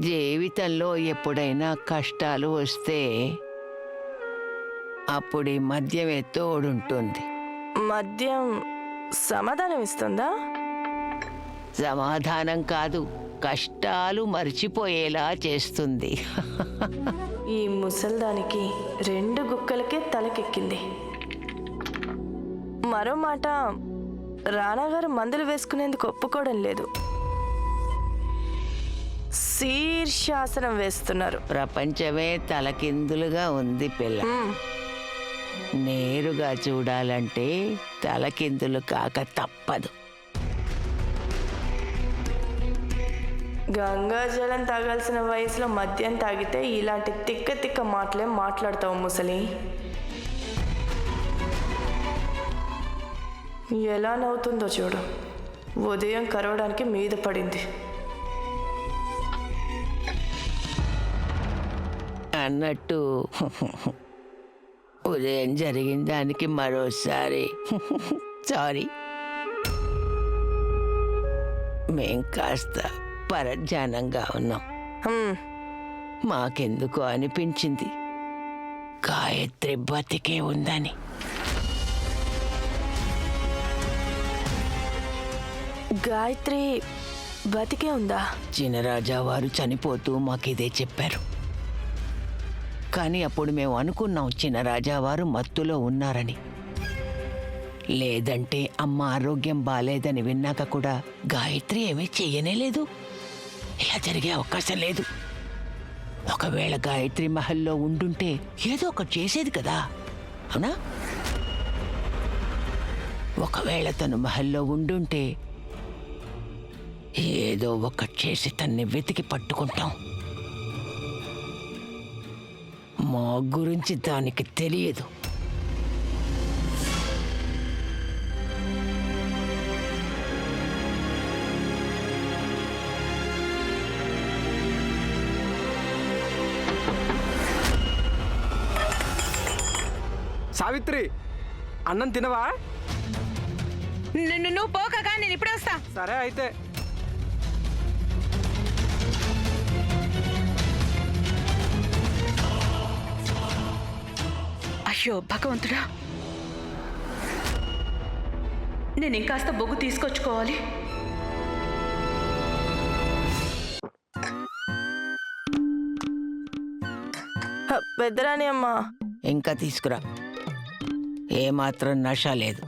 జీవితంలో ఎప్పుడైనా కష్టాలు వస్తే అప్పుడు ఈ మద్యమే తోడుంటుంది. మద్యం సమాధానం ఇస్తుందా? సమాధానం కాదు, కష్టాలు మర్చిపోయేలా చేస్తుంది. ఈ ముసల్దానికి 2 గుక్కలకే తలకెక్కింది. మరో మాట, రానాగారు మందులు వేసుకునేందుకు ఒప్పుకోవడం లేదు. శీర్షాసనం వేస్తున్నారు. ప్రపంచమే తలకిందులుగా ఉంది పిల్ల. నేరుగా చూడాలంటే తలకిందులు కాక తప్పదు. గంగాజలం తాగాల్సిన వయసులో మద్యం తాగితే ఇలాంటి తిక్క తిక్క మాటలే మాట్లాడతావు ముసలి. ఎలా నవ్వుతుందో చూడు. ఉదయం కరవడానికి మీద పడింది. అన్నట్టు ఉదయం జరిగిన దానికి మరోసారి సారీ. మేం కాస్త పరధ్యానంగా ఉన్నాం. మాకెందుకు అనిపించింది గాయత్రి బతికే ఉందని. గాయత్రి బతికే ఉందా? చినరాజా వారు చనిపోతూ మాకిదే చెప్పారు. కానీ అప్పుడు మేము అనుకున్నాం చినరాజా వారు మత్తులో ఉన్నారని. లేదంటే అమ్మ ఆరోగ్యం బాలేదని విన్నాక కూడా గాయత్రి ఏమీ చెయ్యనే లేదు. ఇలా జరిగే అవకాశం లేదు. ఒకవేళ గాయత్రి మహల్లో ఉండుంటే ఏదో ఒకటి చేసేది కదా, అవునా? ఒకవేళ తను మహల్లో ఉండుంటే ఏదో ఒకటి చేసి తన్ని వెతికి పట్టుకుంటాం. మా గురించి దానికి తెలియదు. సావిత్రి, అన్నం తినవా? నువ్వు పోకగా నేను ఇప్పుడే వస్తా. సరే అయితే. అయ్యో భగవంతుడా, నేను ఇంకాస్త బొగ్గు తీసుకొచ్చుకోవాలి. పెద్దరాని అమ్మా, ఇంకా తీసుకురా. ఏమాత్రం నష లేదు.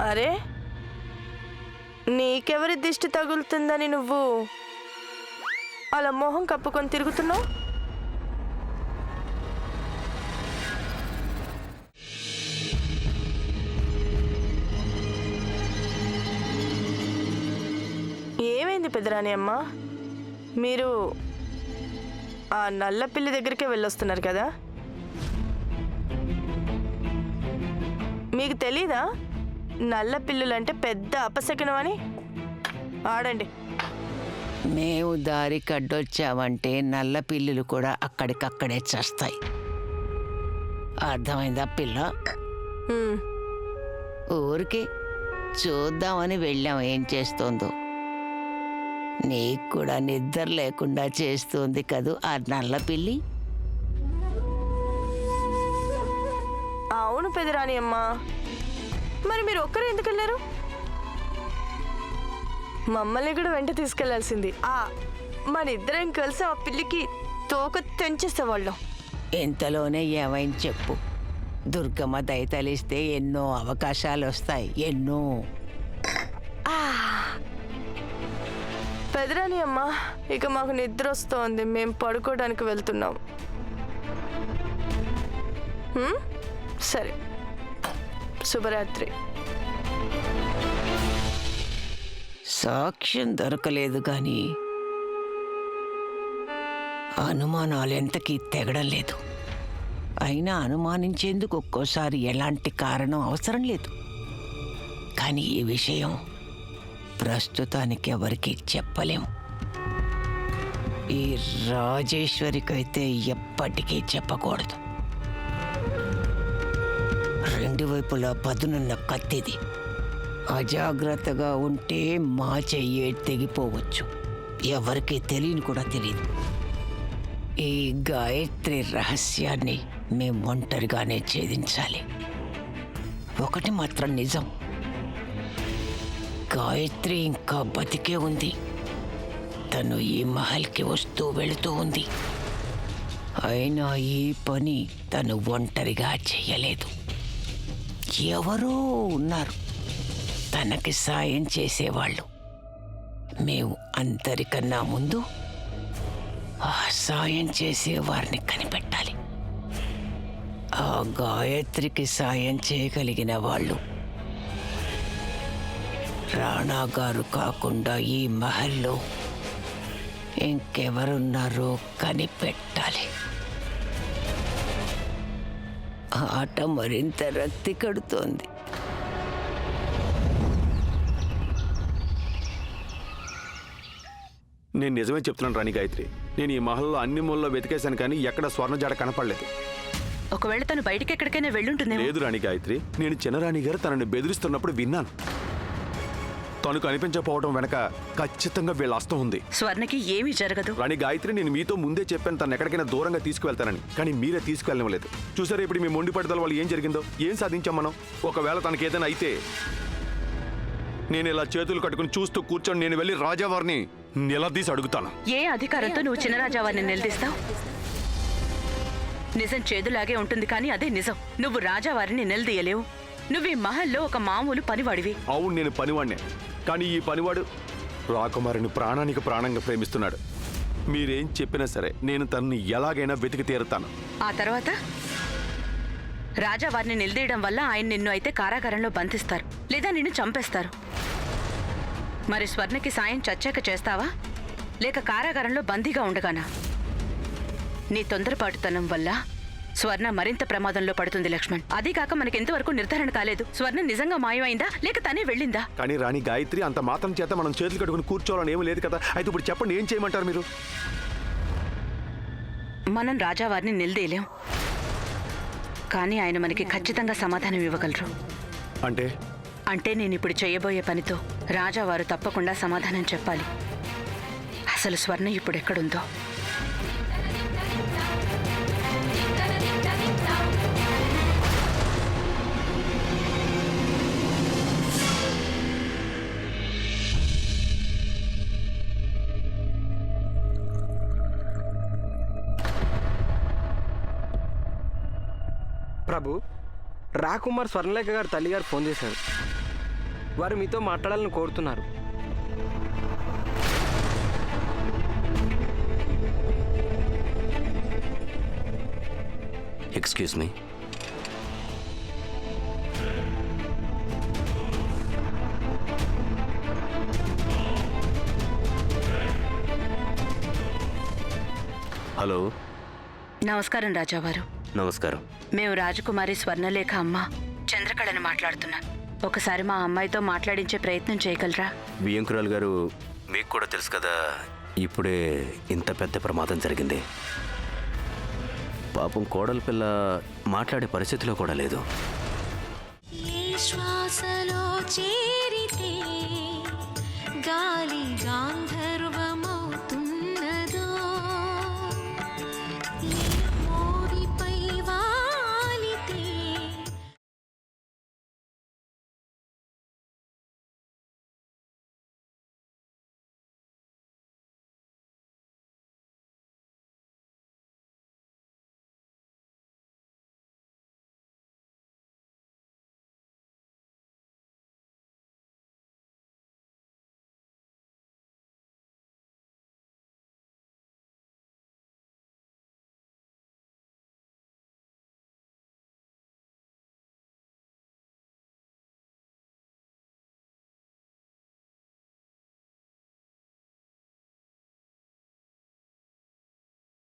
అరే, నీకెవరి దిష్టి తగులుతుందని నువ్వు అలా మొహం కప్పుకొని తిరుగుతున్నావు? ఏమైంది పెద్దరాని అమ్మ? మీరు ఆ నల్ల పిల్లి దగ్గరికే వెళ్ళొస్తున్నారు కదా? మీకు తెలీదా నల్ల పిల్లులంటే పెద్ద అపశకనం అని? ఆడండి. మేము దారి కడ్డొచ్చామంటే నల్ల పిల్లులు కూడా అక్కడికక్కడే చస్తాయి. అర్థమైందా పిల్ల? ఊరికి చూద్దామని వెళ్ళాం ఏం చేస్తోందో. నీకు కూడా నిద్ర లేకుండా చేస్తుంది కదూ ఆ నల్ల పిల్లి. అవును పెదరాని అమ్మా, మరి మీరు ఒక్కరు ఎందుకు వెళ్ళారు? మమ్మల్ని కూడా వెంట తీసుకెళ్లాల్సింది. మన ఇద్దరం కలిసి ఆ పిల్లికి తోక తెంచేసేవాళ్ళం. ఇంతలోనే ఏమైంది చెప్పు. దుర్గమ్మ దయతలిస్తే ఎన్నో అవకాశాలు వస్తాయి, ఎన్నో. పెదరాని అమ్మా, ఇక మాకు నిద్ర వస్తోంది, మేము పడుకోవడానికి వెళ్తున్నాం. సరే, శుభరాత్రి. సాక్ష్యం దొరకలేదు కానీ అనుమానాలు ఎంతకీ తెగడం లేదు. అయినా అనుమానించేందుకు ఒక్కోసారి ఎలాంటి కారణం అవసరం లేదు. కానీ ఈ విషయం ప్రస్తుతానికి ఎవరికి చెప్పలేము. ఈ రాజేశ్వరికైతే ఎప్పటికీ చెప్పకూడదు. రెండు వైపులా పదునున్న కత్తిది. అజాగ్రత్తగా ఉంటే మా చెయ్యే తెగిపోవచ్చు. ఎవరికి తెలియని కూడా తెలియదు. ఈ గాయత్రి రహస్యాన్ని మేం ఒంటరిగానే ఛేదించాలి. ఒకటి మాత్రం నిజం, గాయత్రి ఇంకా బతికే ఉంది. తను ఈ మహల్కి వస్తూ వెళుతూ ఉంది. అయినా ఈ పని తను ఒంటరిగా చెయ్యలేదు. ఎవరో ఉన్నారు తనకి సాయం చేసేవాళ్ళు. మేము అందరికన్నా ముందు ఆ సాయం చేసేవారిని కనిపెట్టాలి. ఆ గాయత్రికి సాయం చేయగలిగిన వాళ్ళు రాణా గారు కాకుండా ఈ మహల్లో ఇంకెవరున్నారో కనిపెట్టాలి. ఆట మరింత రక్తి కడుతోంది. నేను నిజమే చెప్తున్నాను రాణి గాయత్రి. నేను ఈ మహల్లో అన్ని మూలలో వెతికేశాను, కానీ ఎక్కడ స్వర్ణ జాడ కనపడలేదు. ఒకవేళ తను బయటికి ఎక్కడికైనా వెళ్ళుంటుందేమో. లేదు రాణి గాయత్రి, నేను చిన్నరాణి గారు తనని బెదిరిస్తున్నప్పుడు విన్నాను. తను కనిపించకపోవడం వెనక ఖచ్చితంగా వీళ్ళ అస్తం ఉంది. స్వర్ణకి ఏమీ జరగదు. రాణి గాయత్రి, నేను మీతో ముందే చెప్పాను తను ఎక్కడికైనా దూరంగా తీసుకువెళ్తానని, కానీ మీరే తీసుకువెళ్ళలేదు. చూసారా ఇప్పుడు మీ మొండి పట్టుదల వల్ల ఏం జరిగిందో? ఏం సాధించాం మనం? ఒకవేళ తనకి ఏదైనా అయితే నేను ఇలా చేతులు కట్టుకుని చూస్తూ కూర్చొని నేను వెళ్ళి రాజావారిని నిలదీసి అడుగుతాను. ఏ అధికారంతో నువ్వు చిన్నరాజావారిని నిలదీస్తావు? నిజం చేదులాగే ఉంటుంది, కానీ అదే నిజం. నువ్వు రాజావారిని నిలదీయలేవు. నువ్వు ఈ మహల్లో ఒక మామూలు పనివాడివి. అవును, నేను పనివాడినే, కానీ ఈ పనివాడు రాకుమారిని ప్రాణానికి ప్రాణంగా ప్రేమిస్తున్నాడు. మీరేం చెప్పినా సరే నేను తనని ఎలాగైనా వెతికి తీరుతాను. ఆ తర్వాత రాజావారిని నిలదీయడం వల్ల ఆయన నిన్ను అయితే కారాగారంలో బంధిస్తారు, లేదా నిన్ను చంపేస్తారు. మరి స్వర్ణకి సాయం చచ్చాక చేస్తావా, లేక కారాగారంలో బందీగా ఉండగానా? నీ తొందరపాటుతనం వల్ల స్వర్ణ మరింత ప్రమాదంలో పడుతుంది లక్ష్మణ్. అదీకాక మనకెంతవరకు నిర్ధారణ కాలేదు స్వర్ణ నిజంగా మాయమైందా లేక తనే వెళ్ళిందా. కానీ రాణి గాయత్రి, అంత మాత్రం చేత మనం చేతులు కట్టుకుని కూర్చోవాలని ఏమీ లేదు కదా. అయితే ఇప్పుడు చెప్పండి, ఏం చేయమంటారు మీరు? మనం రాజావారిని నిలదీయలేం, కానీ ఆయన మనకి ఖచ్చితంగా సమాధానం ఇవ్వగలరు. అంటే నేను ఇప్పుడు చేయబోయే పనితో రాజావారు తప్పకుండా సమాధానం చెప్పాలి. అసలు స్వర్ణ ఇప్పుడు ఎక్కడుందో. ప్రభు, రాకుమార్ స్వర్ణలేఖ గారు తల్లిగారు ఫోన్ చేశారు. వారు మీతో మాట్లాడాలని కోరుతున్నారు. Excuse me. హలో. నమస్కారం రాజావారు. నమస్కారం. మేము రాజకుమారి స్వర్ణలేఖ అమ్మ చంద్రకళని మాట్లాడుతున్నాం. ఒకసారి మా అమ్మాయితో మాట్లాడించే ప్రయత్నం చేయగలరా? వియంకురాలు గారు, మీకు కూడా తెలుసు కదా, ఇప్పుడే ఇంత పెద్ద ప్రమాదం జరిగింది. పాపం కోడలి పిల్ల మాట్లాడే పరిస్థితిలో కూడా లేదు. శ్వాసలో చేరితే గాలి